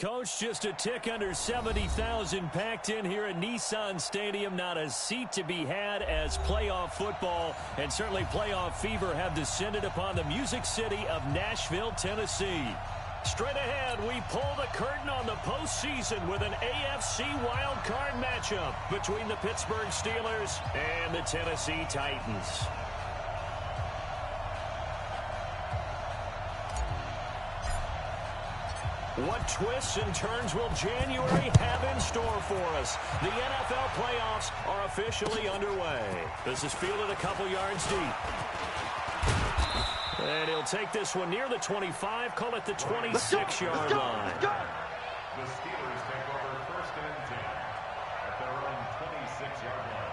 Coach, just a tick under 70,000 packed in here at Nissan Stadium. Not a seat to be had as playoff football and certainly playoff fever have descended upon the Music City of Nashville, Tennessee. Straight ahead, we pull the curtain on the postseason with an AFC wildcard matchup between the Pittsburgh Steelers and the Tennessee Titans. What twists and turns will January have in store for us? The NFL playoffs are officially underway. This is fielded a couple yards deep. And he'll take this one near the 25, call it the 26-yard line. The Steelers take over 1st and 10 at their own 26-yard line.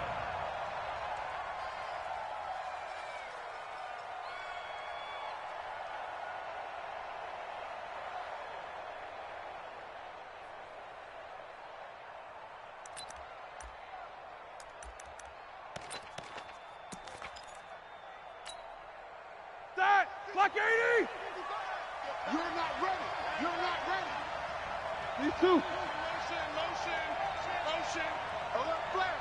Block 80! You're not ready. You're not ready. Me too. Motion. Alert flare.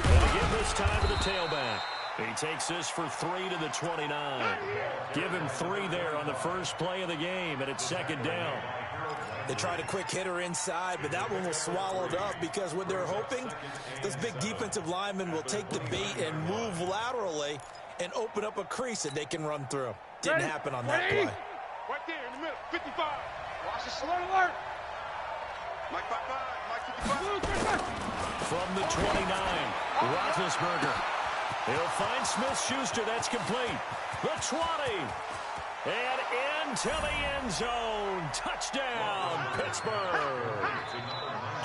And to give this time to the tailback. He takes this for 3 to the 29. Give him 3 there on the first play of the game, and it's 2nd down. They tried a quick hitter inside, but that one was swallowed up because what they're hoping, this big defensive lineman will take the bait and move laterally and open up a crease that they can run through. Didn't happen on that play. Right there in the middle. 55. Watch the Alert. Mike 55. Mike 55. From the 29, Roethlisberger. He'll find Smith-Schuster. That's complete. The 20. And into the end zone. Touchdown, Pittsburgh.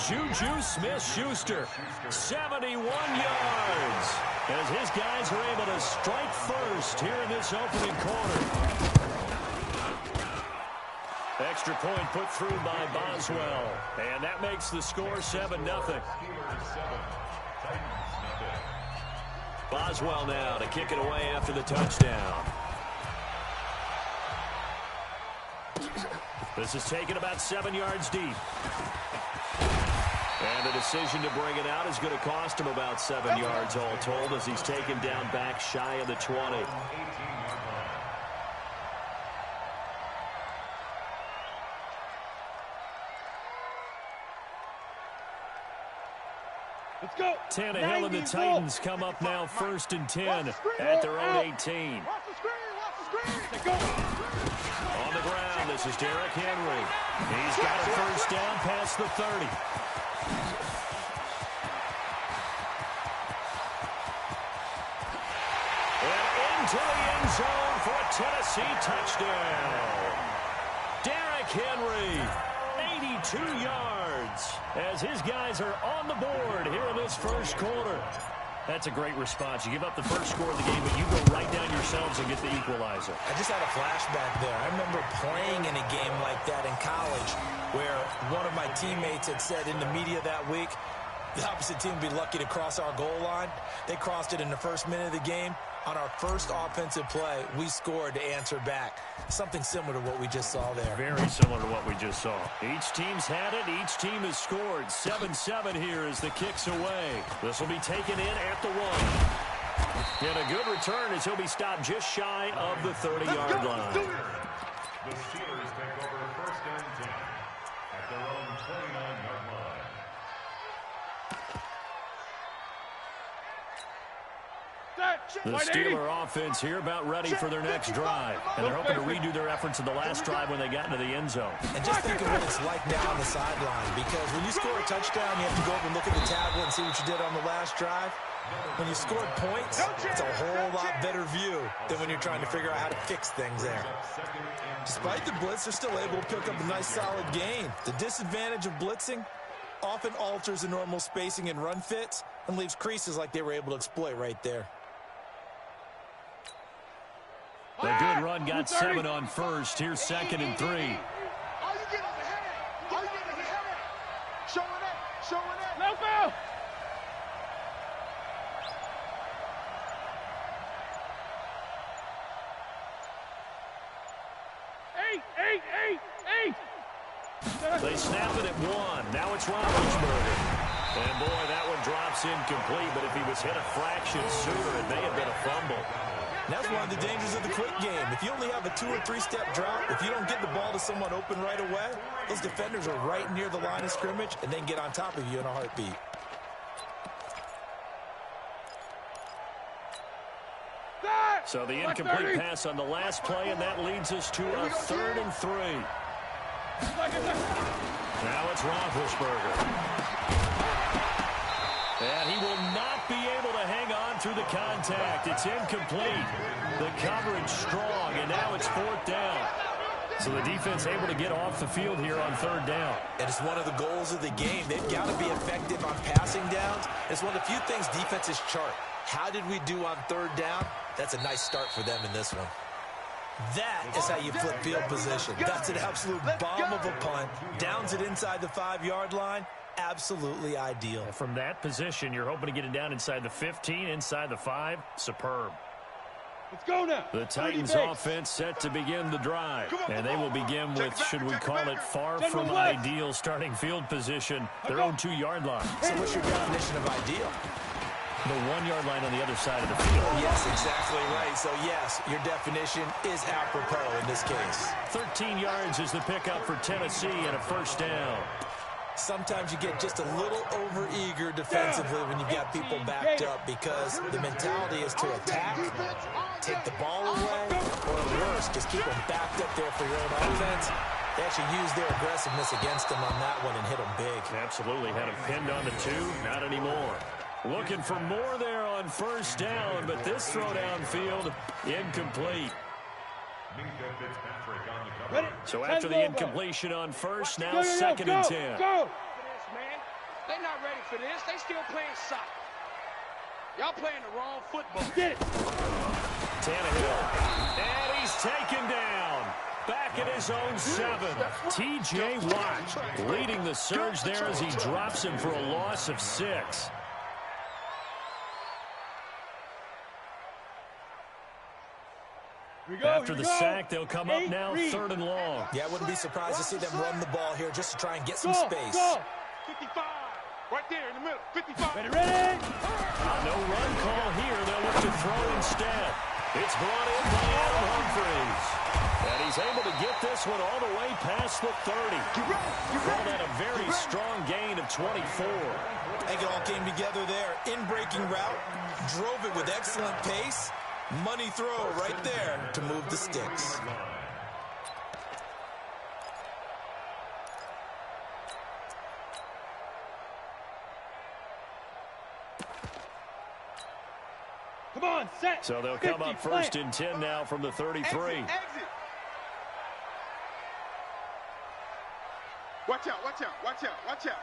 Juju Smith-Schuster, 71 yards. As his guys are able to strike first here in this opening quarter. Extra point put through by Boswell. And that makes the score 7-0. Boswell now to kick it away after the touchdown. This is taken about 7 yards deep. And the decision to bring it out is going to cost him about 7 yards all told as he's taken down back shy of the 20. Let's go. Tannehill and the Titans come up now 1st and 10 at their own 18. Watch the screen. Let's go. On the ground, this is Derrick Henry. He's got a first down past the 30. And into the end zone for a Tennessee touchdown. Derrick Henry, 82 yards, as his guys are on the board here in this first quarter. That's a great response. You give up the first score of the game, but you go right down yourselves and get the equalizer. I just had a flashback there. I remember playing in a game like that in college where one of my teammates had said in the media that week, the opposite team would be lucky to cross our goal line. They crossed it in the first minute of the game. On our first offensive play, we scored to answer back. Something similar to what we just saw there. Very similar to what we just saw. Each team's had it. Each team has scored. 7-7 here as the kick's away. This will be taken in at the 1. And a good return as he'll be stopped just shy of the 30-yard line. The Steelers take over 1st and 10 at their own 29-yard line. The Steeler offense here about ready for their next drive. And they're hoping to redo their efforts in the last drive when they got into the end zone. And just think of what it's like now on the sideline, because when you score a touchdown, you have to go up and look at the tablet and see what you did on the last drive. When you scored points, it's a whole lot better view than when you're trying to figure out how to fix things there. Despite the blitz, they're still able to pick up a nice solid gain. The disadvantage of blitzing often alters the normal spacing and run fits and leaves creases like they were able to exploit right there. A good run got 7 on first. Here's 2nd and 3. Are you getting ahead? Showing it. No foul. Eight. They snap it at 1. Now it's Roethlisberger. And, boy, that one drops incomplete, but if he was hit a fraction sooner, it may have been a fumble. And that's one of the dangers of the quick game. If you only have a 2- or 3-step drop, if you don't get the ball to someone open right away, those defenders are right near the line of scrimmage and they can get on top of you in a heartbeat. So the incomplete pass on the last play, and that leads us to a 3rd and 3. Now it's Roethlisberger. And he will not be able to hang on through the contact. It's incomplete. The coverage strong, and now it's 4th down. So the defense able to get off the field here on 3rd down. And it's one of the goals of the game. They've got to be effective on passing downs. It's one of the few things defenses chart. How did we do on 3rd down? That's a nice start for them in this one. That is how you flip field position. That's an absolute bomb of a punt. Downs it inside the 5-yard line. Absolutely ideal. From that position, you're hoping to get it down inside the 15, inside the 5. Superb. Let's go now. The Titans offense set to begin the drive. And they will begin with, should we call it, far from ideal starting field position, their own 2-yard line. So what's your definition of ideal? The 1-yard line on the other side of the field. Yes, exactly right. So, yes, your definition is apropos in this case. 13 yards is the pickup for Tennessee and a 1st down. Sometimes you get just a little over-eager defensively when you've got people backed up because the mentality is to attack, take the ball away, or worse, just keep them backed up there for your own offense. They actually used their aggressiveness against them on that one and hit them big. Absolutely. Had him pinned on the 2. Not anymore. Looking for more there on 1st down, but this throw downfield incomplete. So after the incompletion on 1st, now 2nd and 10. Go! They're not ready for this. They still playing soccer. Y'all playing the wrong football. Get it. Tannehill. And he's taken down. Back at his own 7. T.J. Watt leading the surge there as he drops him for a loss of 6. After the sack, they'll come up now 3rd and long. Yeah, I wouldn't be surprised to see them run the ball here just to try and get some space. 55. Right there in the middle. 55. Ready? No run call here. They'll look to throw instead. It's brought in by Adam Humphries. And he's able to get this one all the way past the 30. Call that a very strong gain of 24. I think it all came together there. In-breaking route, drove it with excellent pace. Money throw right there to move the sticks. Come on, set. So they'll come up 1st and 10 now from the 33. Exit. Watch out, watch out, watch out, watch out.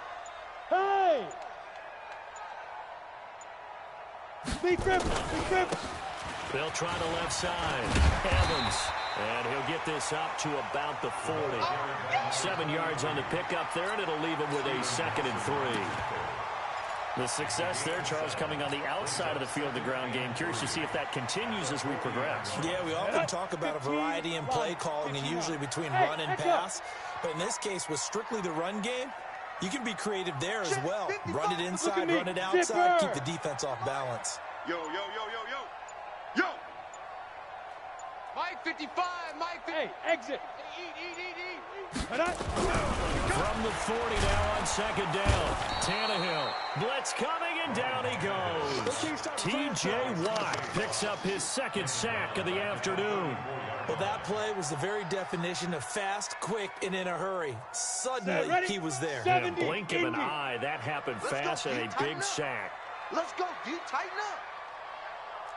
Hey! Be crippled. They'll try the left side. Evans. And he'll get this up to about the 40. 7 yards on the pickup there, and it'll leave him with a 2nd and 3. The success there, Charles, coming on the outside of the field, the ground game. Curious to see if that continues as we progress. Yeah, we often talk about a variety in play calling and usually between run and pass. But in this case, with strictly the run game, you can be creative there as well. Run it inside, run it outside, keep the defense off balance. Yo. Mike 55, Mike 50. Hey, exit. Eat. From the 40 now on 2nd down. Tannehill. Blitz coming, and down he goes. T.J. Watt picks up his 2nd sack of the afternoon. Well, that play was the very definition of fast, quick, and in a hurry. Suddenly, he was there. In a blink of an eye, that happened fast and a big sack. Let's go, D. Tighten up.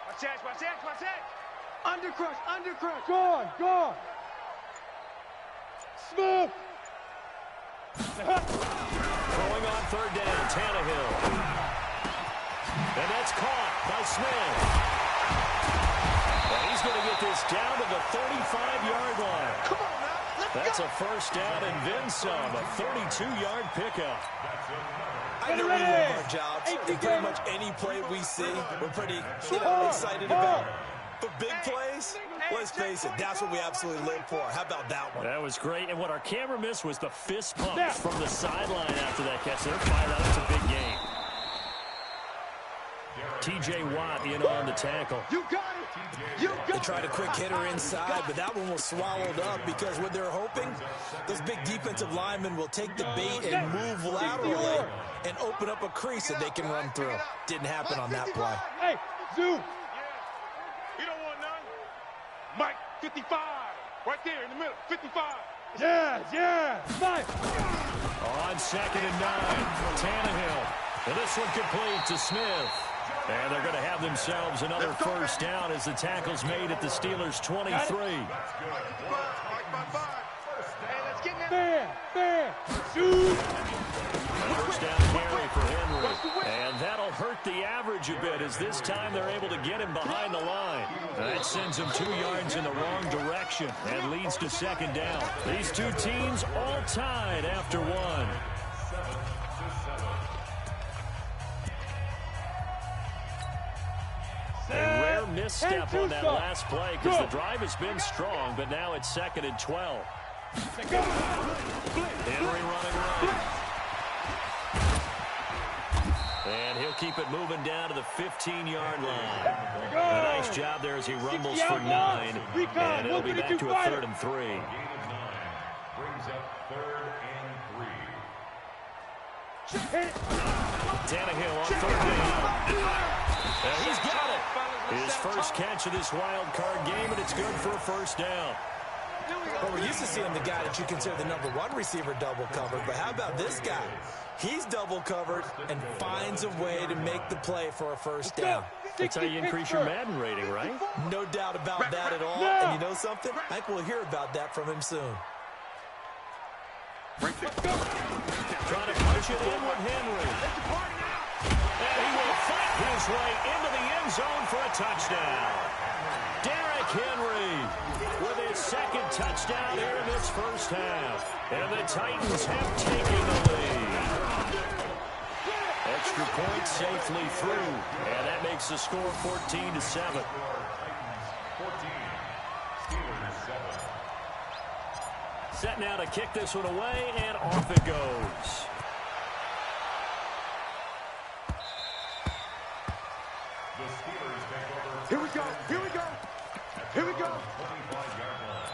Watch that. Undercrush. Go on. Smooth. Throwing on 3rd down, Tannehill. And that's caught by Smith. And he's going to get this down to the 35-yard line. Come on now. That's a 1st down and then some, a 32-yard pickup. I know we love our jobs, and pretty much any play we see, we're pretty excited about. For big plays, let's face it, that's what we absolutely live for. How about that one? That was great. And what our camera missed was the fist pumps from the sideline after that catch. They're fired out. It's a big game. T.J. Watt in on the tackle. You got it. You got it. They tried a quick hitter inside, but that one was swallowed up because what they're hoping, those big defensive linemen will take the bait and move laterally and open up a crease that they can run through. Didn't happen on that play. Hey, zoom. You don't want none? Mike, 55. Right there in the middle, 55. Yeah. Five. On 2nd and 9, Tannehill. And this one complete to Smith. And they're going to have themselves another first down as the tackle's made at the Steelers' 23. Fair. Shoot. First down carry for Henry. And that'll hurt the average a bit as this time they're able to get him behind the line. That sends him 2 yards in the wrong direction and leads to 2nd down. These two teams all tied after one. A rare misstep on that last play because the drive has been strong, but now it's 2nd and 12. Henry running right. And he'll keep it moving down to the 15-yard line. A nice job there as he rumbles for 9. And it'll be back to a 3rd and 3. Brings up 3rd and 3. Tannehill on 3rd down. And he's got it. His first catch of this wild card game, and it's good for a first down. Well, we're used to seeing the guy that you consider the #1 receiver double covered, but how about this guy? He's double covered and finds a way to make the play for a first down. That's how you increase your Madden rating, right? No doubt about that at all. And you know something? I think we'll hear about that from him soon. Trying to push it in with Henry. And he will fight his way into the end zone for a touchdown. Derrick Henry with his 2nd touchdown here in this first half. And the Titans have taken the lead. Extra point safely through. And that makes the score 14-7. 14. Steelers 7. Set now to kick this one away, and off it goes. The Steelers take over. Here we go. Here we go. Here we go. 25-yard line.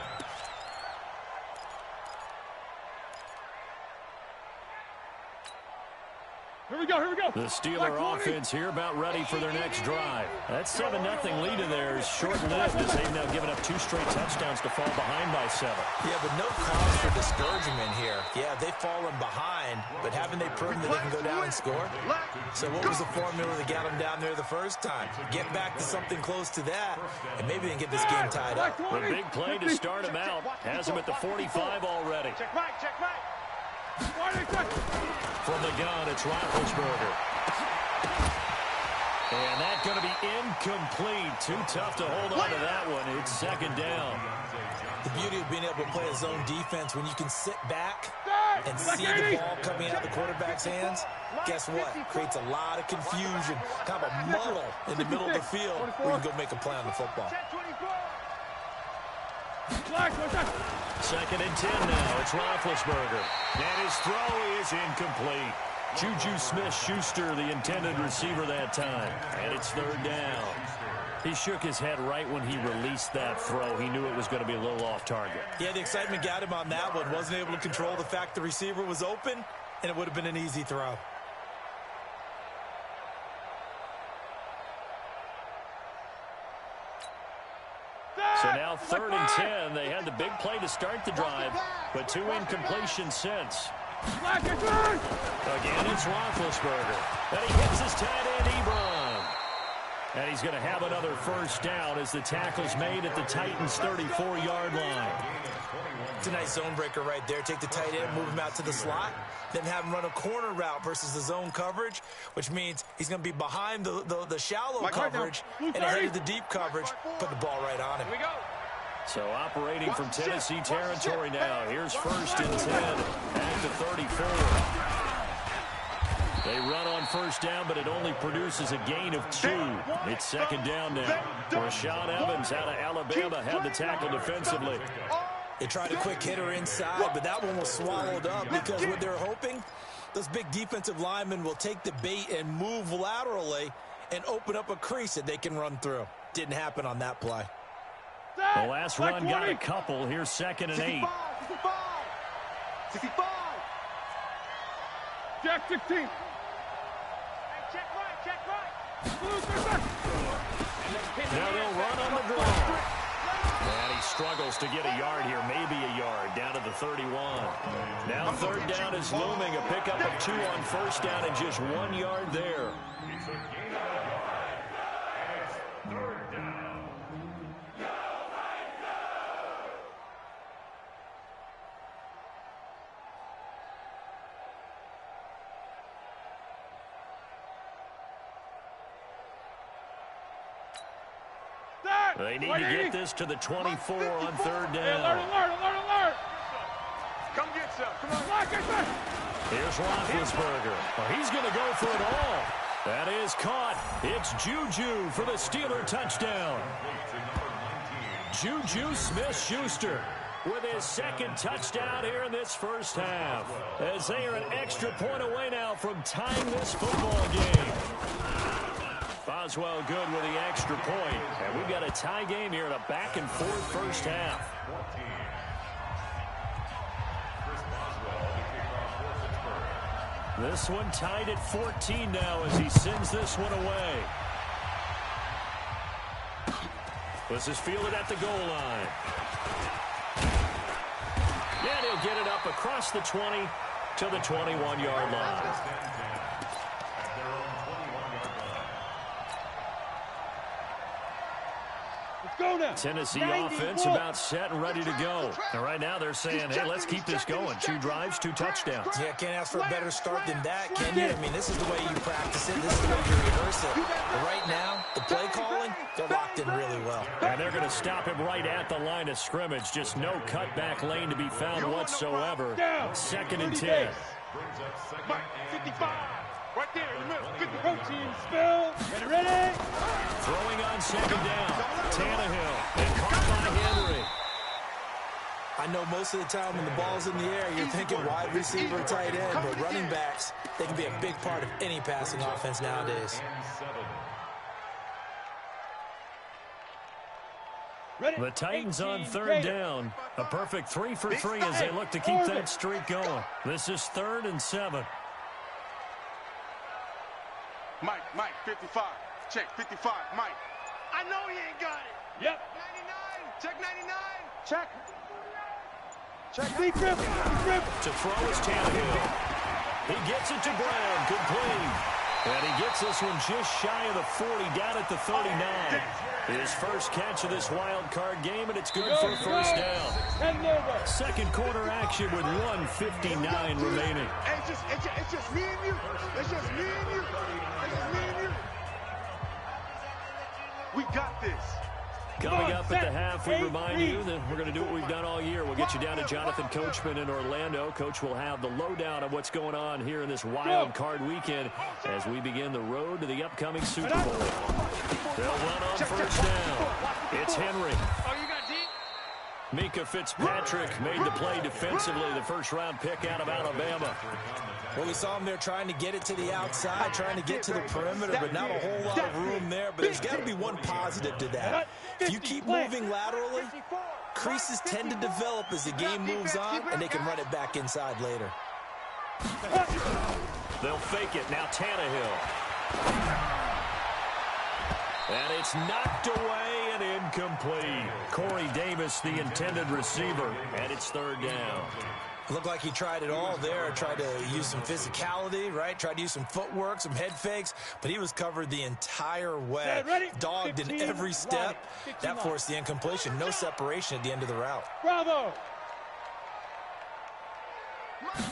Here we go. Here we go. The Steeler offense here about ready for their next drive. That 7-0 lead of theirs short-lived as they've now given up 2 straight touchdowns to fall behind by 7. Yeah, but no cause for discouragement here. Yeah, they've fallen behind, but haven't they proven that they can go down and score? So what was the formula that got them down there the first time? Get back to something close to that, and maybe they can get this game tied up. The big play to start him out has him at the 45 already. Check right. From the gun, it's Roethlisberger. And that's going to be incomplete. Too tough to hold on to that one. It's 2nd down. The beauty of being able to play a zone defense when you can sit back and see the ball coming out of the quarterback's hands, guess what? Creates a lot of confusion, kind of a muddle in the middle of the field where you can go make a play on the football. 2nd and 10 now. It's Roethlisberger. And his throw is incomplete. Juju Smith-Schuster, the intended receiver that time. And it's 3rd down. He shook his head right when he released that throw. He knew it was going to be a little off target. Yeah, the excitement got him on that one. Wasn't able to control the fact the receiver was open, and it would have been an easy throw. So now 3rd and 10. They had the big play to start the drive, but 2 incompletions since. Again, it's Roethlisberger. And he hits his tight end, Ebron. And he's going to have another first down as the tackle's made at the Titans' 34-yard line. It's a nice zone breaker right there. Take the tight end, move him out to the slot, then have him run a corner route versus the zone coverage, which means he's going to be behind the shallow coverage and ahead of the deep coverage. Put the ball right on him. Here we go. So operating from Tennessee territory now. Here's 1st and 10 at the 34. They run on first down, but it only produces a gain of 2. It's second down now. Rashaan Evans out of Alabama had the tackle defensively. They tried a quick hitter inside, but that one was swallowed up because what they're hoping, those big defensive linemen will take the bait and move laterally and open up a crease that they can run through. Didn't happen on that play. The last run got a couple. Here's second and 8. 65. Jack 16. Hey, check right. Now they'll run on the draw. And he struggles to get a yard here, maybe a yard, down to the 31. Now third down is looming, a pickup of 2 on first down and just 1 yard there. It's a gain of a yard. And it's third down. They need to get this to the 24 on third down. Alert. Come get some. Come on. Here's Roethlisberger. Oh, he's going to go for it all. That is caught. It's Juju for the Steeler touchdown. Juju Smith-Schuster with his second touchdown here in this first half, as they are an extra point away now from tying this football game. Boswell good with the extra point. And we've got a tie game here in a back-and-forth first half. This one tied at 14 now as he sends this one away. This is fielded at the goal line. And he'll get it up across the 20 to the 21-yard line. Tennessee offense about set and ready to go. And right now they're saying, hey, let's keep this going. 2 drives, 2 touchdowns. Yeah, can't ask for a better start than that, can you? I mean, this is the way you practice it. This is the way you rehearse it. But right now, the play calling, they're locked in really well. And they're going to stop him right at the line of scrimmage. Just no cutback lane to be found whatsoever. Second and 10. 55. Right there in the middle. Good protein spill. Ready? Throwing on second down. Tannehill. And caught by Henry. I know most of the time when the ball's in the air, you're thinking wide receiver, tight end, but running backs, they can be a big part of any passing offense nowadays. The Titans on third down. A perfect 3 for 3 as they look to keep that streak going. This is 3rd and 7. Mike, 55. Check, 55, Mike. I know he ain't got it. Yep. 99. Check 99. Check. Deep rip. To throw is Tannehill. He gets it to Brown. Complete. And he gets this one just shy of the 40, down at the 39. His first catch of this wild card game, and it's good for first down. Second quarter action with 1:59 remaining. Hey, it's just me and you. It's just me and you. We got this. Coming up at the half, we remind you that we're going to do what we've done all year. We'll get you down to Jonathan Coachman in Orlando. Coach will have the lowdown of what's going on here in this wild card weekend as we begin the road to the upcoming Super Bowl. They'll run on first down. It's Henry. Oh, you got deep? Mika Fitzpatrick made the play defensively, the first-round pick out of Alabama. Well, we saw him there trying to get it to the outside, trying to get to the perimeter, but not a whole lot of room there. But there's got to be one positive to that. If you keep moving laterally, creases tend to develop as the game moves on, and they can run it back inside later. They'll fake it. Now Tannehill. And it's knocked away and incomplete. Corey Davis, the intended receiver, and it's third down. Looked like he tried it all there, tried to use some physicality, right? Tried to use some footwork, some head fakes, but he was covered the entire way. Dogged in every step. That forced the incompletion. No separation at the end of the route. Bravo!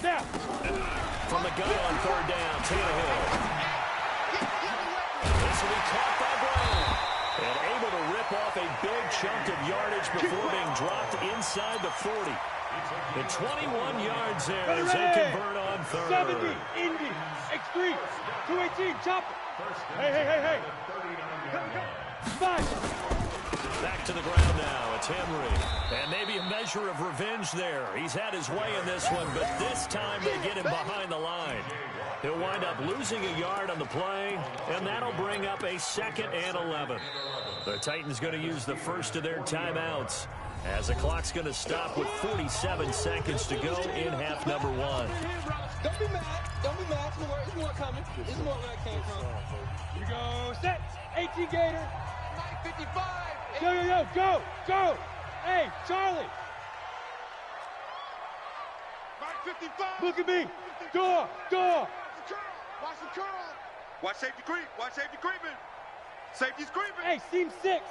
Now. From the gun on third down, Tannehill. This will be caught by Brown. And able to rip off a big chunk of yardage before being dropped inside the 40. The 21 yards there as they convert on third. 70, Indy, X3, 218, chop it. Hey. Five. Back to the ground now. It's Henry. And maybe a measure of revenge there. He's had his way in this one, but this time they get him behind the line. He'll wind up losing a yard on the play, and that'll bring up a 2nd and 11. The Titans going to use the first of their timeouts as the clock's going to stop with 47 seconds to go in half number 1. Don't be mad. Don't be mad. It's more coming. It's more where it came from. Here we go. Set. 18 Gator. 9:55. Go. Hey, Charlie. 9:55. Look at me. Door. Watch the curl. Watch safety creep. Watch safety creeping. Safety's creeping. Hey, seam 6.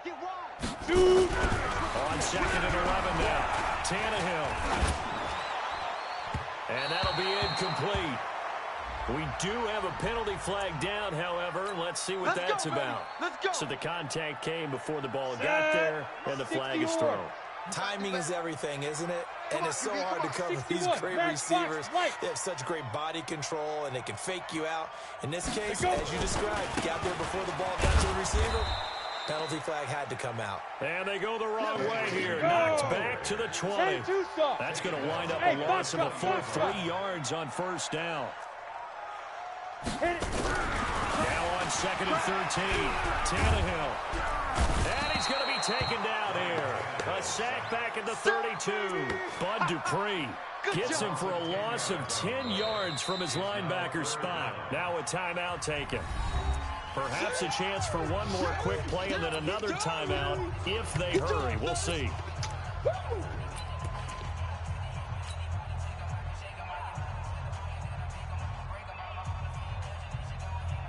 Get wide. Shoot. On 2nd and 11 now. Tannehill. And that'll be incomplete. We do have a penalty flag down, however. Let's see what that's about. Let's go. So the contact came before the ball got there, and the flag is thrown. Timing is everything, isn't it? And it's so hard to cover these great receivers. They have such great body control, and they can fake you out. In this case, as you described, got there before the ball got to the receiver. Penalty flag had to come out. And they go the wrong way here. Knocked back to the 20. That's going to wind up a loss of a full 3 yards on first down. Now on 2nd and 13. Tannehill. And he's going to be taken down here. A sack back at the 32. Bud Dupree gets him for a loss of 10 yards from his linebacker spot. Now a timeout taken. Perhaps a chance for one more quick play and then another timeout if they hurry. We'll see.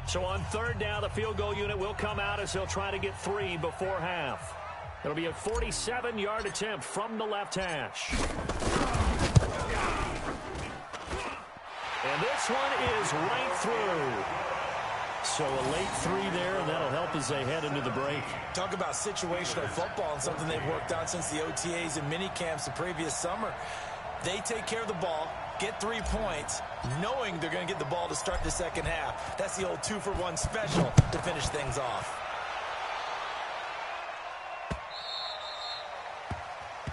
So on 3rd down, the field goal unit will come out as they'll try to get 3 before half. It'll be a 47-yard attempt from the left hash. And this one is right through. So a late 3 there, and that'll help as they head into the break. Talk about situational football and something they've worked out since the OTAs and mini camps the previous summer. They take care of the ball, get 3 points, knowing they're going to get the ball to start the second half. That's the old 2-for-1 special to finish things off.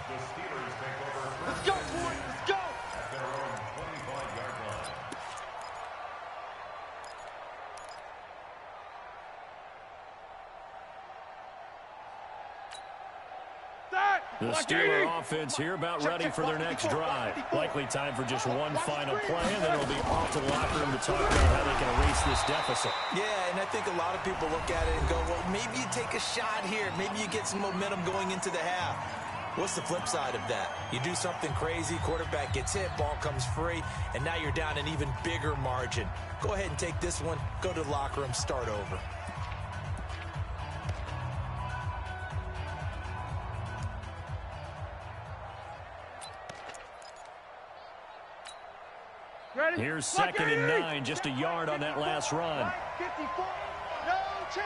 The Steelers take over. Let's go, boys. Let's go. At their own 25-yard line. The Steeler offense here about ready for their next drive. Likely time for just one final play, and then it'll be off to the locker room to talk about how they can erase this deficit. Yeah, and I think a lot of people look at it and go, well, maybe you take a shot here. Maybe you get some momentum going into the half. What's the flip side of that? You do something crazy, quarterback gets hit, ball comes free, and now you're down an even bigger margin. Go ahead and take this one, go to the locker room, start over. Here's 2nd and 9, just a yard on that last run. 54, no chance.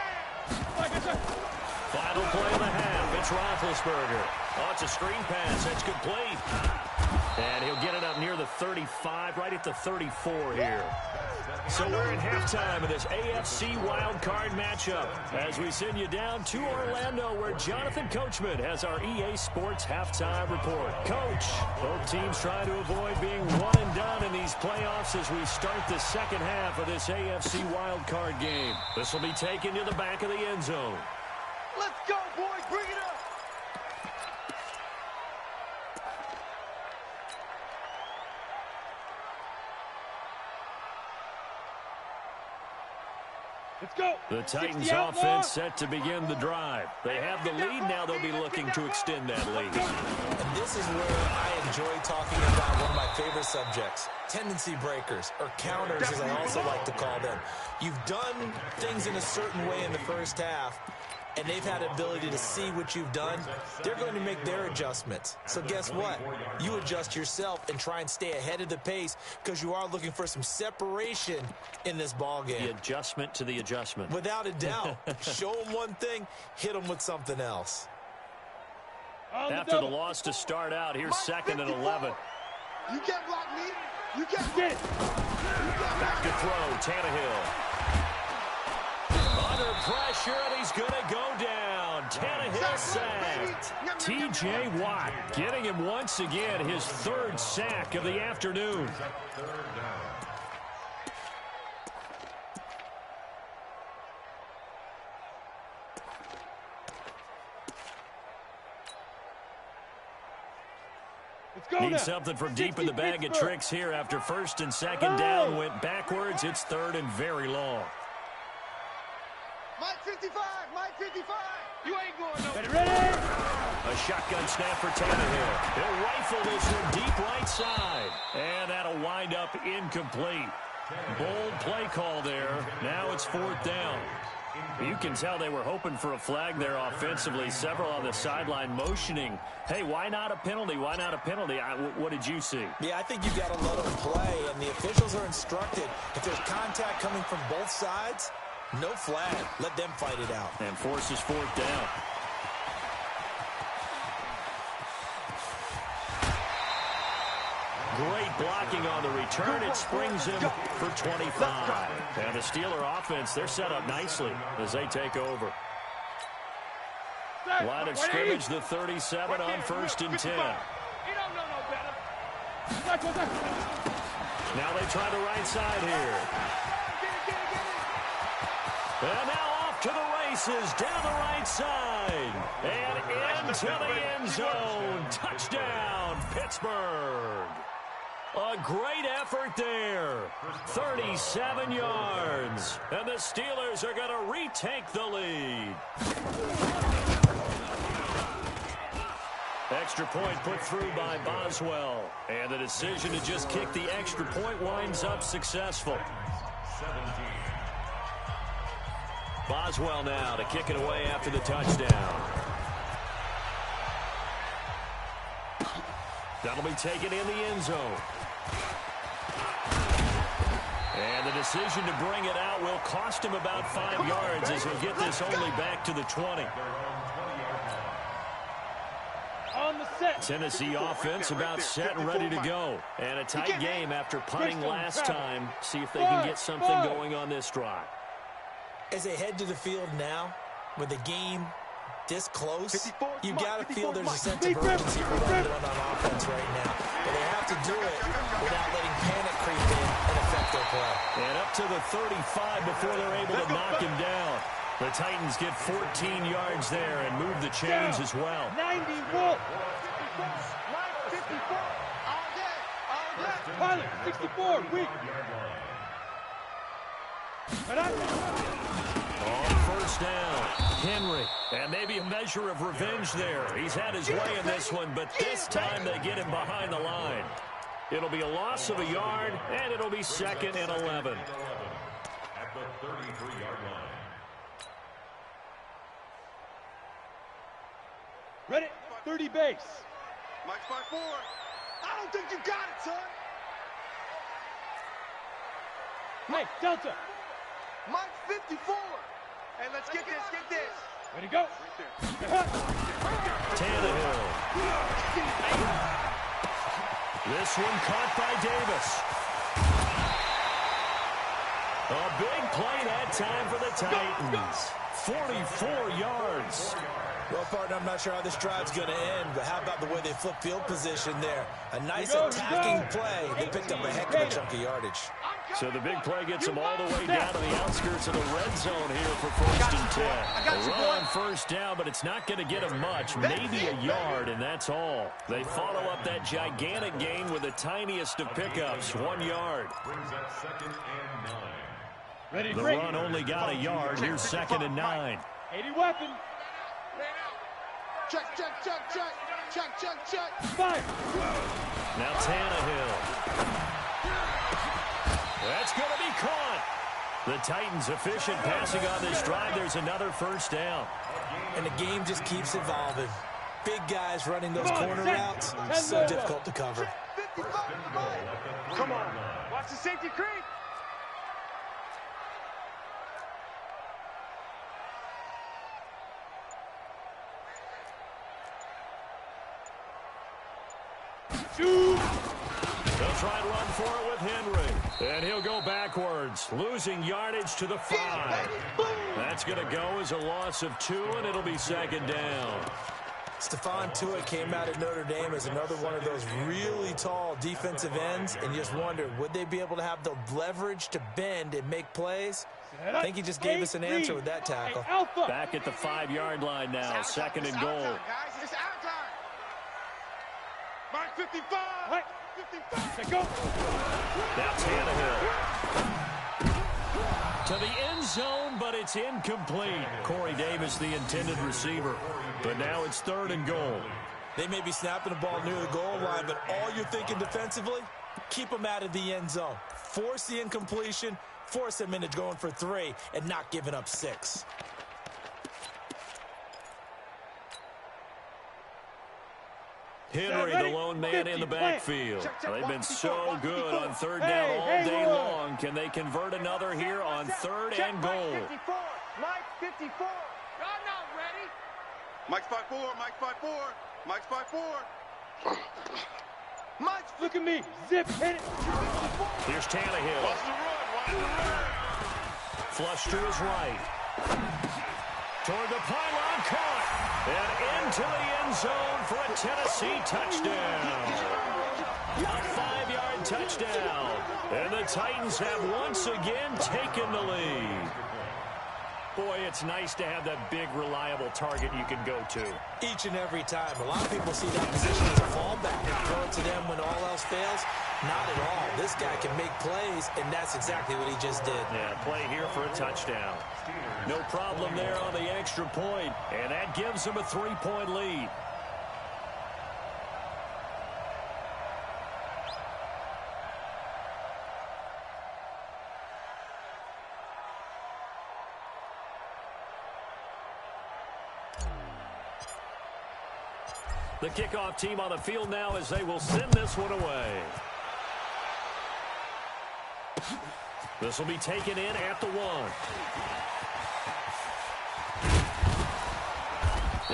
Final play of the half. It's Roethlisberger. Oh, it's a screen pass. That's complete. And he'll get it up near the 35, right at the 34 here. So we're in halftime of this AFC wildcard matchup as we send you down to Orlando where Jonathan Coachman has our EA Sports halftime report. Coach, both teams trying to avoid being one and done in these playoffs as we start the second half of this AFC wildcard game. This will be taken to the back of the end zone. Let's go, boys. Bring it up. Let's go. The Titans offense set to begin the drive. They have the lead. Now they'll be looking to extend that lead. And this is where I enjoy talking about one of my favorite subjects, tendency breakers, or counters as I also like to call them. You've done things in a certain way in the first half, and they've had the ability to see what you've done. They're going to make their adjustments. So guess what? You adjust yourself and try and stay ahead of the pace because you are looking for some separation in this ball game. The adjustment to the adjustment. Without a doubt. Show them one thing, hit them with something else. After the loss to start out, here's second and 11. You can't block me. You can't get it. Back to throw, Tannehill. Under pressure, and he's going to go down. Tannehill sacked. T.J. Watt getting him once again his third sack of the afternoon. Need something from deep in the bag of tricks here after first and second down went backwards. It's third and very long. Mike 55, Mike 55. You ain't going no. Ready? A shotgun snap for Tannehill. He'll rifle this one deep right side. And that'll wind up incomplete. Bold play call there. Now it's fourth down. You can tell they were hoping for a flag there offensively. Several on the sideline motioning, hey, why not a penalty? Why not a penalty? What did you see? Yeah, I think you've got to let them play, and the officials are instructed. If there's contact coming from both sides, no flag. Let them fight it out. And forces fourth down. Great blocking on the return. It springs him for 25. And the Steeler offense, they're set up nicely as they take over. Line of scrimmage, the 37 on first and 10. You don't know no better. Now they try the right side here. And now off to the races, down the right side. And into the end zone. Touchdown, Pittsburgh. A great effort there. 37 yards. And the Steelers are going to retake the lead. Extra point put through by Boswell. And the decision to just kick the extra point winds up successful. Boswell now to kick it away after the touchdown. That'll be taken in the end zone. And the decision to bring it out will cost him about 5 yards as he'll get this only back to the 20. On the set. Tennessee offense about set and ready to go. And a tight game after punting last time. See if they can get something going on this drive. As they head to the field now, with the game this close, you got to feel there's a sense of urgency for them going on offense right now. But they have to do it without letting panic creep in and affect their play. And up to the 35 before they're able to knock him down. The Titans get 14 yards there and move the chains as well. 90 Wolf. 54. All day. Pilot, 64. Weak. On first down, Henry. And maybe a measure of revenge there. He's had his way in this one, but this time they get him behind the line. It'll be a loss of a yard, and it'll be second and 11. At the 33-yard line. Ready? 30 base. Mike 5-4. I don't think you got it, son. Mike, Delta. Mike 54. Hey, let's get this. Ready to go. Tannehill. This one caught by Davis. A big play that time for the Titans. 44 yards. Well, partner, I'm not sure how this drive's going to end, but how about the way they flip field position there? A nice attacking play. They picked up a heck of a chunk of yardage. So the big play gets them all the way down to the outskirts of the red zone here for first and 10. A run on first down, but it's not going to get them much. Maybe a yard, and that's all. They follow up that gigantic gain with the tiniest of pickups, 1 yard. Brings up second and 9. Ready, The run only got a yard. Here's second and 9. 80 weapon. Check. Fire. Now Tannehill. That's going to be caught. The Titans efficient passing on this drive. There's another first down. And the game just keeps evolving. Big guys running those corner routes, so difficult to cover. Come on. Watch the safety creep. They'll try and run for it with Henry. And he'll go backwards, losing yardage to the 5. That's going to go as a loss of 2, and it'll be second down. Stephon Tuitt came out of Notre Dame as another one of those really tall defensive ends, and just wondered, would they be able to have the leverage to bend and make plays? I think he just gave us an answer with that tackle. Back at the 5-yard line now, second and goal. It's our time. Mark 55. 55. Go. Now Tannehill. To the end zone, but it's incomplete. Corey Davis, the intended receiver. But now it's third and goal. They may be snapping the ball near the goal line, but all you're thinking defensively, keep them out of the end zone. Force the incompletion, force them into going for 3, and not giving up 6. Henry, the lone man in the backfield. They've been so good on third down all day long. Can they convert another here on third and goal? Mike 54. Y'all not ready. Mike's 5'4", Mike's 5'4", Mike's 5'4". Mike, look at me. Zip, hit it. Here's Tannehill. Watch the run, watch the run. Flush to his right. Toward the pylon, caught. And into the end zone for a Tennessee touchdown. A 5-yard touchdown. And the Titans have once again taken the lead. Boy, it's nice to have that big, reliable target you can go to. Each and every time. A lot of people see that position as a fallback and throw it to them when all else fails. Not at all. This guy can make plays, and that's exactly what he just did. Yeah, play here for a touchdown. No problem there on the extra point, and that gives them a 3-point lead. The kickoff team on the field now as they will send this one away. This will be taken in at the 1.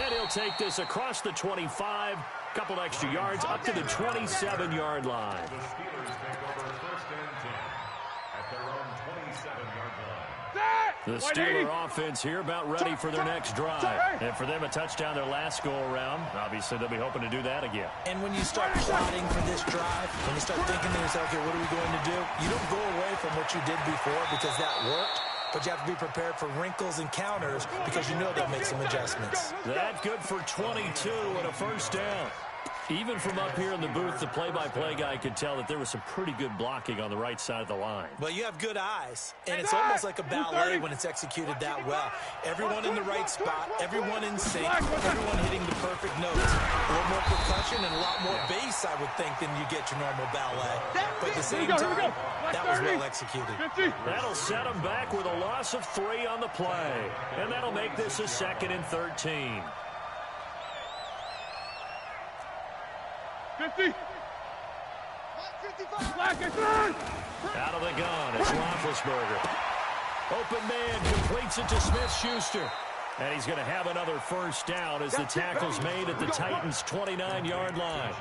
And he'll take this across the 25, couple extra yards up to the 27-yard line. The Steelers take over first and 10 at their own 27-yard line. The Steeler offense here about ready for their next drive. And for them, a touchdown their last go-around. Obviously, they'll be hoping to do that again. And when you start plotting for this drive, when you start thinking to yourself, okay, what are we going to do? You don't go away from what you did before because that worked. But you have to be prepared for wrinkles and counters because you know they'll make some adjustments. That good for 22 and a first down. Even from up here in the booth, the play-by-play guy could tell that there was some pretty good blocking on the right side of the line. Well, you have good eyes, and it's almost like a ballet when it's executed that well. Everyone in the right spot, everyone in sync, everyone hitting the perfect notes. A little more percussion and a lot more bass, I would think, than you get your normal ballet. But at the same time, that was well executed. That'll set them back with a loss of 3 on the play. And that'll make this a 2nd and 13. 50. Out of the gun, it's Roethlisberger. Open man completes it to Smith-Schuster. And he's going to have another first down as the tackle's made at the Titans' 29-yard line.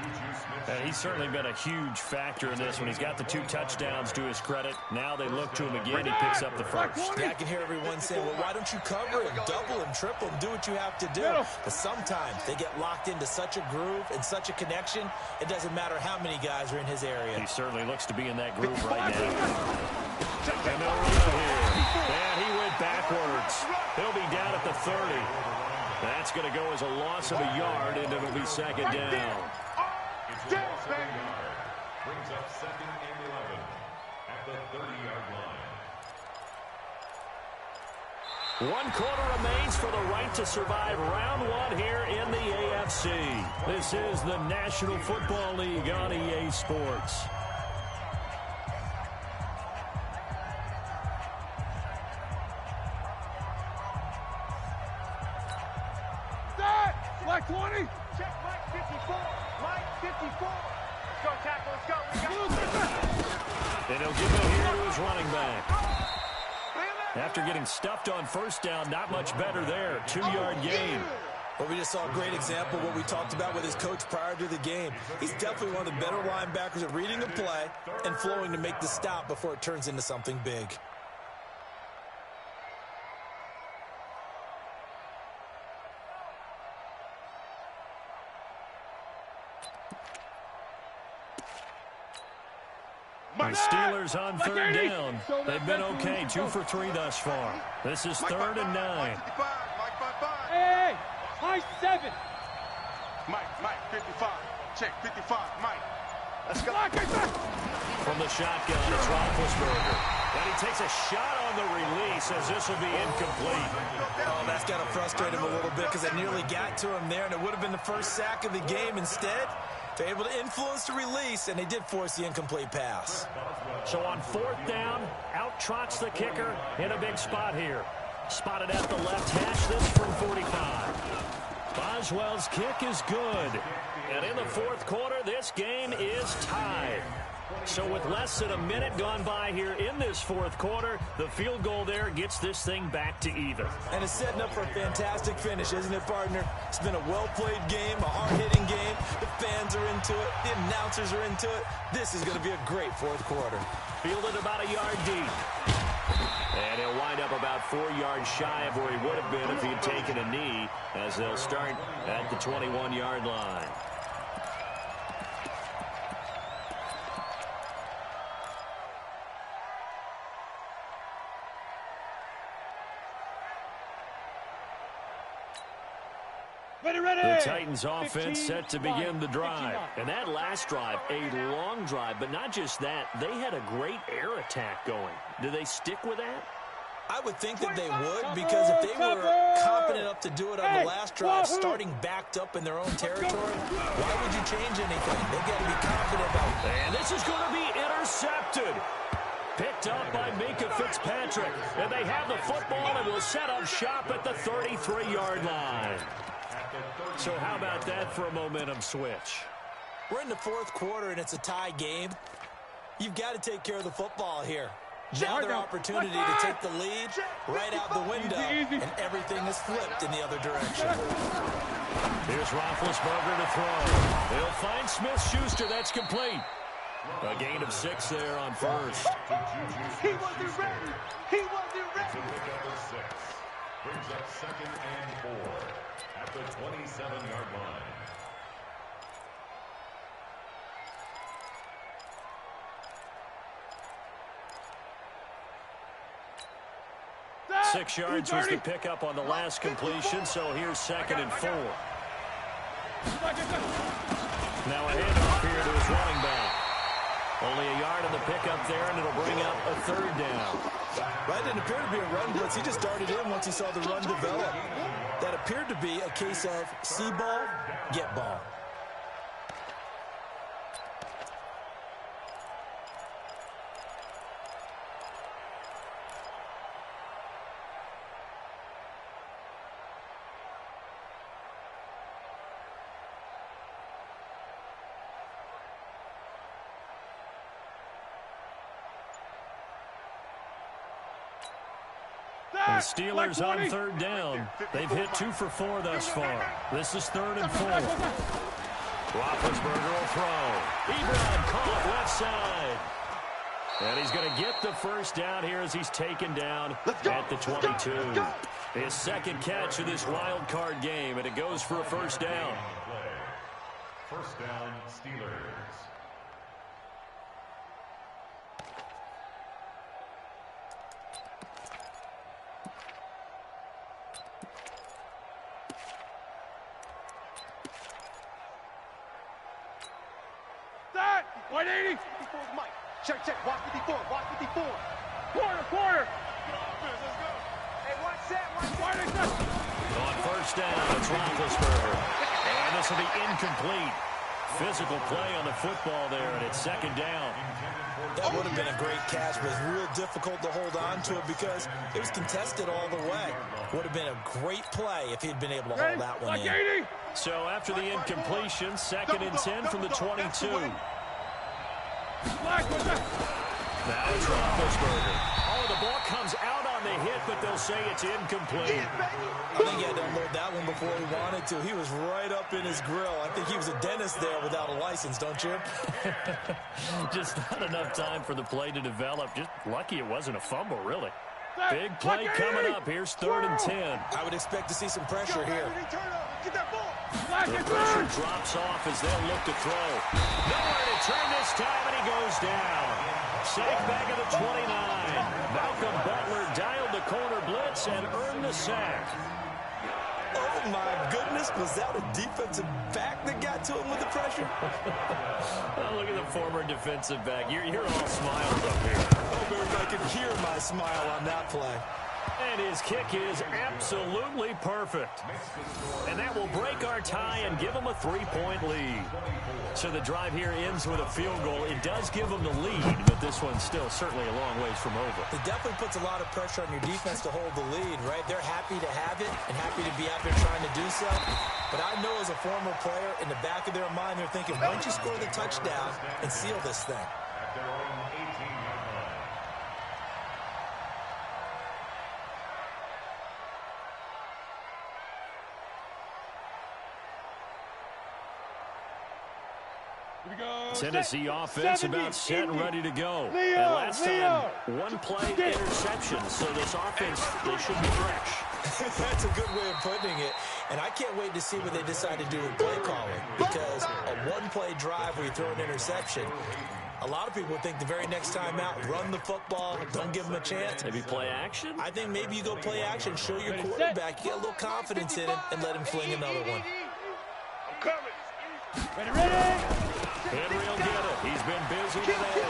And he's certainly been a huge factor in this when he's got the 2 touchdowns to his credit. Now they look to him again. He picks up the first. Yeah, I can hear everyone saying, well, why don't you cover him, double him, triple him, do what you have to do. But sometimes they get locked into such a groove and such a connection, it doesn't matter how many guys are in his area. He certainly looks to be in that groove right now. And they'll run it here. And he went backwards. He'll be down at the 30. That's going to go as a loss of a yard, and it'll be second down. It's a loss of a yard. Brings up 2nd and 11 at the 30-yard line. 1 quarter remains for the right to survive round 1 here in the AFC. This is the National Football League on EA Sports. Mike 20. Check Mike 54. Mike 54. Let's go, tackle. Let's go. And he'll give it here to his running back. After getting stuffed on first down, not much better there. 2-yard gain. Well, we just saw a great example of what we talked about with his coach prior to the game. He's definitely one of the better linebackers at reading a play and flowing to make the stop before it turns into something big. The Steelers on third down. They've been okay, 2 for 3 thus far. This is 3rd and 9. Hey, high 7. Mike, 55. Check, 55, Mike. Let's go. From the shotgun, it's Roethlisberger. And he takes a shot on the release as this will be incomplete. Oh, that's got to frustrate him a little bit because it nearly got to him there, and it would have been the first sack of the game. Instead, they're able to influence the release, and they did force the incomplete pass. So on 4th down, out trots the kicker in a big spot here. Spotted at the left hash, this from 45. Boswell's kick is good. And in the 4th quarter, this game is tied. So with less than a minute gone by here in this 4th quarter, the field goal there gets this thing back to even. And it's setting up for a fantastic finish, isn't it, partner? It's been a well-played game, a hard-hitting game. The fans are into it. The announcers are into it. This is going to be a great 4th quarter. Fielded about a yard deep. And he'll wind up about 4 yards shy of where he would have been if he had taken a knee, as they'll start at the 21-yard line. The Titans offense set to begin the drive. And that last drive, a long drive, but not just that, they had a great air attack going. Do they stick with that? I would think that they would, because if they were confident enough to do it on the last drive, starting backed up in their own territory, why would you change anything? They've got to be confident about it. And this is going to be intercepted. Picked up by Minka Fitzpatrick. And they have the football and will set up shop at the 33-yard line. So how about that for a momentum switch? We're in the 4th quarter, and it's a tie game. You've got to take care of the football here. Now their opportunity to take the lead right out the window, and everything is flipped in the other direction. Here's Roethlisberger to throw. He'll find Smith-Schuster. That's complete. A gain of 6 there on first. He wasn't ready. He wasn't ready. Brings up 2nd and 4 at the 27-yard line. 6 yards was the pickup on the last completion, so here's 2nd and 4. Now a handoff here to his running back. Only a yard on the pickup there, and it'll bring up a 3rd down. That didn't appear to be a run blitz. He just darted in once he saw the run develop. That appeared to be a case of see ball, get ball. The Steelers on 3rd down. They've hit 2 for 4 thus far. This is 3rd and 4. Roethlisberger will throw. Ebron caught left side. And he's going to get the first down here as he's taken down at the 22. His 2nd catch of this wild card game, and it goes for a first down. First down, Steelers. That! 180! Mike. Check, watch 54, watch 54. Quarter! Let's go. Hey, watch that, On first down, it's Roethlisberger. And this will be incomplete. Physical play on the football there, and it's 2nd down. That would have been a great catch, but it's real difficult to hold on to it because it was contested all the way. Would have been a great play if he'd been able to hold that one in. So after the incompletion, 2nd and 10 from the 22. Now it's Roethlisberger. Oh, the ball comes out on the hit, but they'll say it's incomplete. I think he had to unload that one before he wanted to. He was right up in his grill. I think he was a dentist there without a license, don't you? Just not enough time for the play to develop. Just lucky it wasn't a fumble, really. Big play coming up. Here's 3rd and 10. I would expect to see some pressure here. The pressure drops off as they'll look to throw. Nowhere to turn this time, and he goes down. Sack back at the 29. Malcolm Butler dialed the corner blitz and earned the sack. Oh, my goodness. Was that a defensive back that got to him with the pressure? Oh, look at the former defensive back. You're all smiles up here. Hope everybody can hear my smile on that play. And his kick is absolutely perfect. And that will break our tie and give them a 3-point lead. So the drive here ends with a field goal. It does give them the lead, but this one's still certainly a long ways from over. It definitely puts a lot of pressure on your defense to hold the lead, right? They're happy to have it and happy to be out there trying to do so. But I know as a former player, in the back of their mind, they're thinking, why don't you score the touchdown and seal this thing? At their own 18-yard line. Tennessee offense about set and ready to go. And last time, one play interception. So this offense, they should be fresh. That's a good way of putting it. And I can't wait to see what they decide to do with play calling. Because a one-play drive where you throw an interception, a lot of people think the very next time out, run the football, don't give them a chance. Maybe play action? I think maybe you go play action, show your quarterback, you get a little confidence in him, and let him fling another one. I'm coming. Ready. Henry will get it. He's been busy today.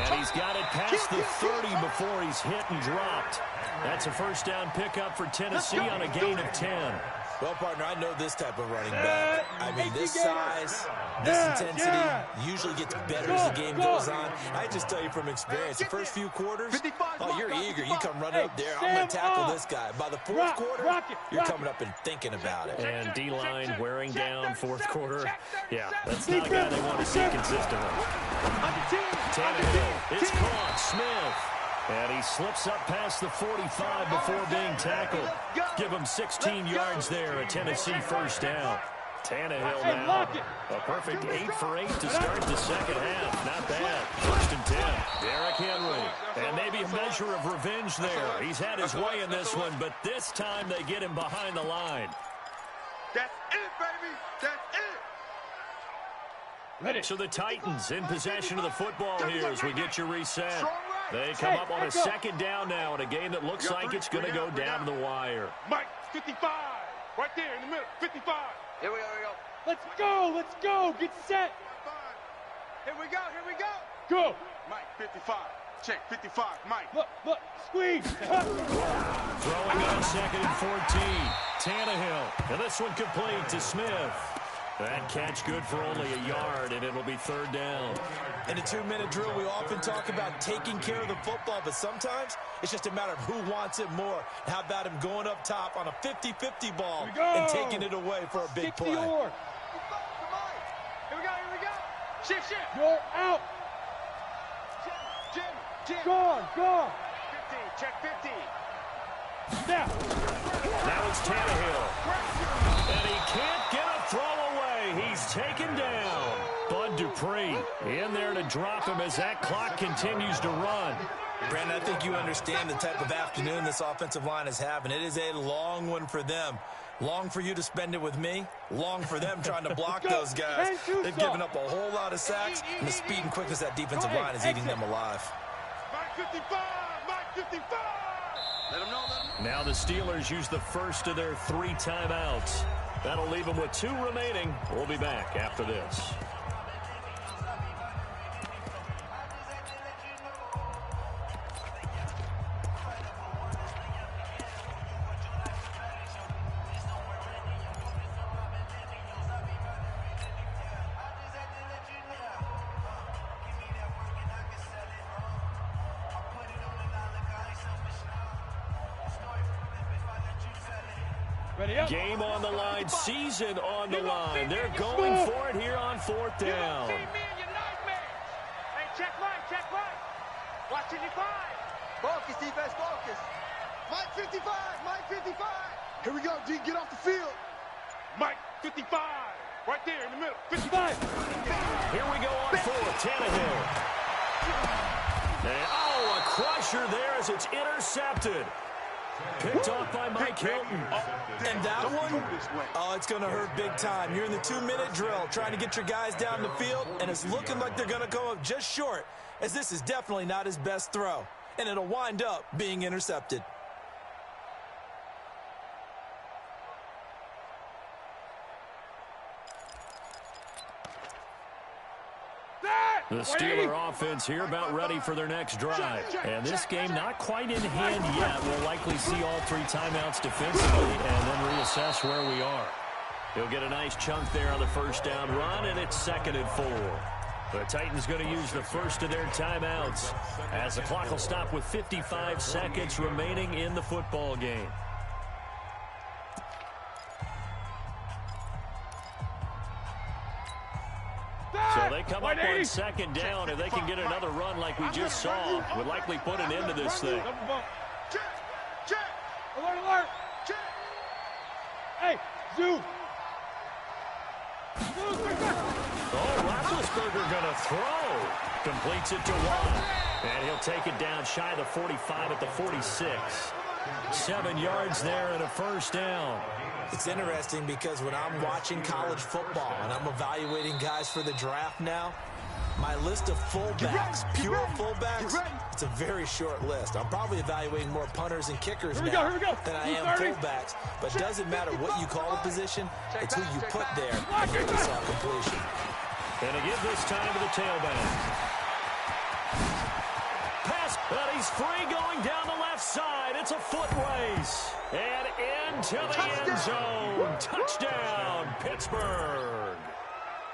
And he's got it past the 30 before he's hit and dropped. That's a first down pickup for Tennessee on a gain of 10. Well, partner, I know this type of running back. I mean, this size, this intensity usually gets better as the game goes on. I just tell you from experience, the first few quarters, oh, you're eager. You come running up there. I'm going to tackle this guy. By the fourth quarter, you're coming up and thinking about it. And D-line wearing down fourth quarter. Yeah, that's not a guy they want to see consistently. Tannehill, it's caught. Smith. And he slips up past the 45 before being tackled. Give him 16 yards there, a Tennessee first down. Tannehill now, a perfect 8 for 8 to start the second half. Not bad. 1st and 10. Derrick Henry. And maybe a measure of revenge there. He's had his way in this one, but this time they get him behind the line. That's it, baby. That's it. So the Titans in possession of the football here as we get you reset. They come up on a second down now in a game that looks like it's going to go down to the wire. Mike, 55. Right there in the middle. 55. Here we go. Let's go. Get set. Here we go. Go. Mike, 55. Check, 55. Mike. Look. Squeeze. Throwing on 2nd and 14. Tannehill. And this one complete to Smith. That catch good for only a yard, and it'll be 3rd down. In a 2-minute drill, we often talk about taking care of the football, but sometimes it's just a matter of who wants it more. How about him going up top on a 50-50 ball and taking it away for a big play? Here we go. Shift. You're out. Jim. Gone. 15. Check 15. Now. Now it's Tannehill. And he can't get a throw away. He's taken down. Bud Dupree in there to drop him as that clock continues to run. Brandon, I think you understand the type of afternoon this offensive line is having. It is a long one for them. Long for you to spend it with me. Long for them trying to block those guys. They've given up a whole lot of sacks, and the speed and quickness of that defensive line is eating them alive. Mike 55. Let him know. Now the Steelers use the first of their 3 timeouts. That'll leave them with 2 remaining. We'll be back after this. Game on the line, season on the line. They're going for it here on 4th down. Hey, check right. Watch 55. Focus, defense, focus. Mike 55. Mike 55. Here we go, D. Get off the field. Mike 55. Right there in the middle. 55. Here we go on fourth. Tannehill. And, oh, a crusher there as it's intercepted. Picked off by Mike Hilton. And that one, oh, it's going to hurt big time. You're in the 2-minute drill trying to get your guys down the field, and it's looking like they're going to go up just short, as this is definitely not his best throw, and it'll wind up being intercepted. The Steeler offense here about ready for their next drive. And this game not quite in hand yet. We'll likely see all 3 timeouts defensively and then reassess where we are. He'll get a nice chunk there on the first down run, and it's 2nd and 4. The Titans going to use the first of their timeouts as the clock will stop with 55 seconds remaining in the football game. So they come up on 2nd down. If they can get another run like we just saw, would likely put an end to this thing. Check. Alert. Check. Hey, zoom. Oh, Roethlisberger going to throw. Completes it to Watt. And he'll take it down shy of the 45 at the 46. 7 yards there and a first down. It's interesting because when I'm watching college football and I'm evaluating guys for the draft now, my list of fullbacks, pure fullbacks, it's a very short list. I'm probably evaluating more punters and kickers now than I am fullbacks. But it doesn't matter what you call a position, it's who you put there to make this all completion. And to give this time to the tailback. Pass, but he's free going down the left side. It's a foot race. And into the end zone. Touchdown, Pittsburgh.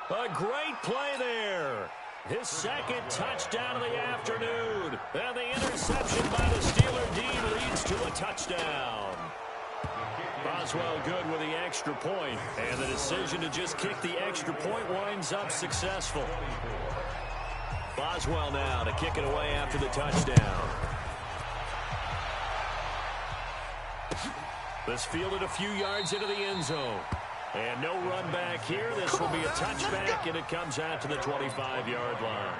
A great play there. His 2nd touchdown of the afternoon. And the interception by the Steeler D leads to a touchdown. Boswell good with the extra point. And the decision to just kick the extra point winds up successful. Boswell now to kick it away after the touchdown. This fielded a few yards into the end zone. And no run back here. This will be a touchback, and it comes out to the 25-yard line.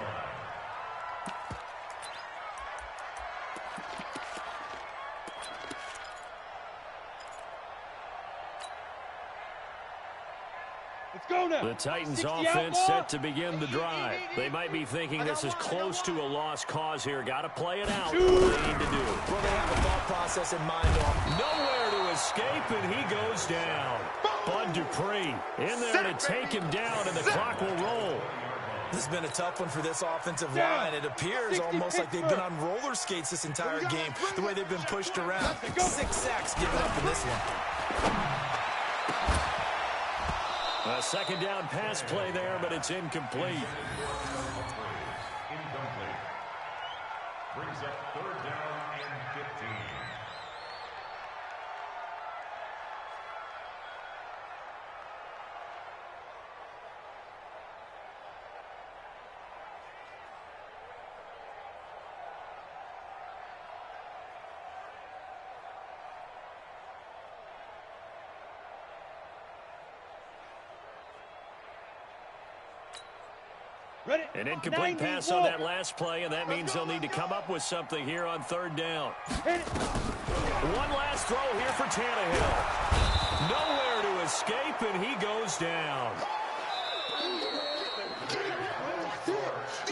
The Titans offense set to begin the drive. They might be thinking this is close to a lost cause here. Got to play it out. What do they need to do? Well, they have a thought process in mind. Nowhere to escape, and he goes down. Bud Dupree in there to take him down, and the clock will roll. This has been a tough one for this offensive line. It appears almost like they've been on roller skates this entire game, the way they've been pushed around. 6 sacks given up in this one. A 2nd down pass play there, but it's incomplete. Incomplete. Brings up 3rd down and 15. An incomplete pass on that last play, and that means they'll need to come up with something here on 3rd down. One last throw here for Tannehill. Nowhere to escape, and he goes down.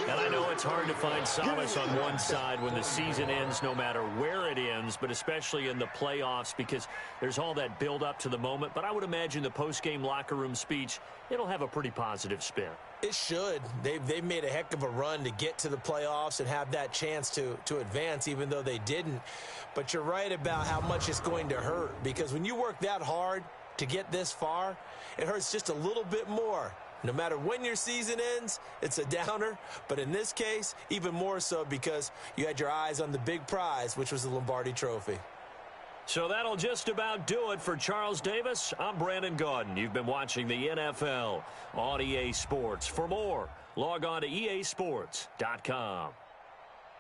And I know it's hard to find solace on one side when the season ends, no matter where it ends, but especially in the playoffs, because there's all that build up to the moment. But I would imagine the post-game locker room speech, it'll have a pretty positive spin. It should. They've made a heck of a run to get to the playoffs and have that chance to advance, even though they didn't. But you're right about how much it's going to hurt, because when you work that hard to get this far, it hurts just a little bit more. No matter when your season ends, it's a downer. But in this case, even more so because you had your eyes on the big prize, which was the Lombardi Trophy. So that'll just about do it for Charles Davis. I'm Brandon Gaudin. You've been watching the NFL on EA Sports. For more, log on to easports.com.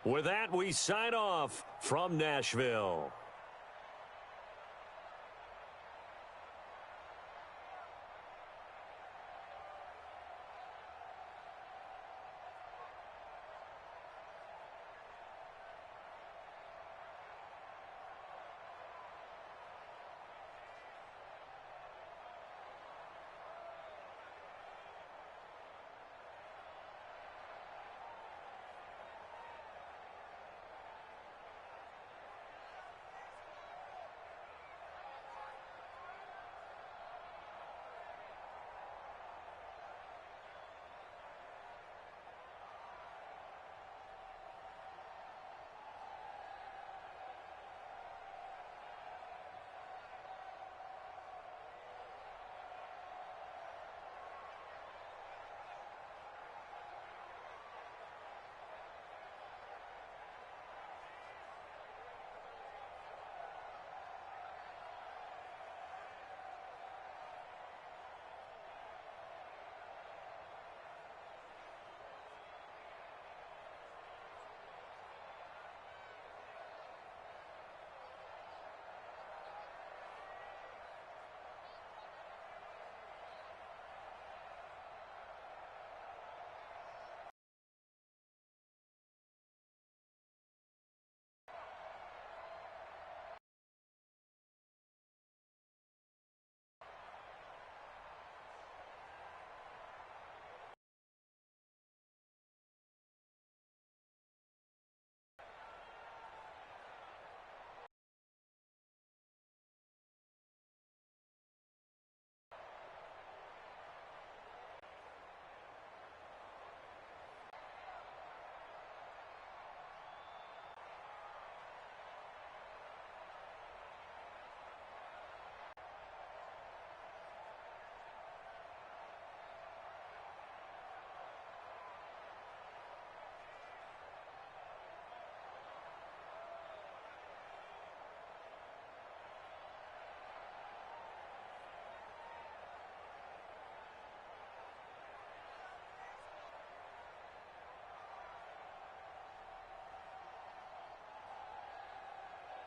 With that, we sign off from Nashville.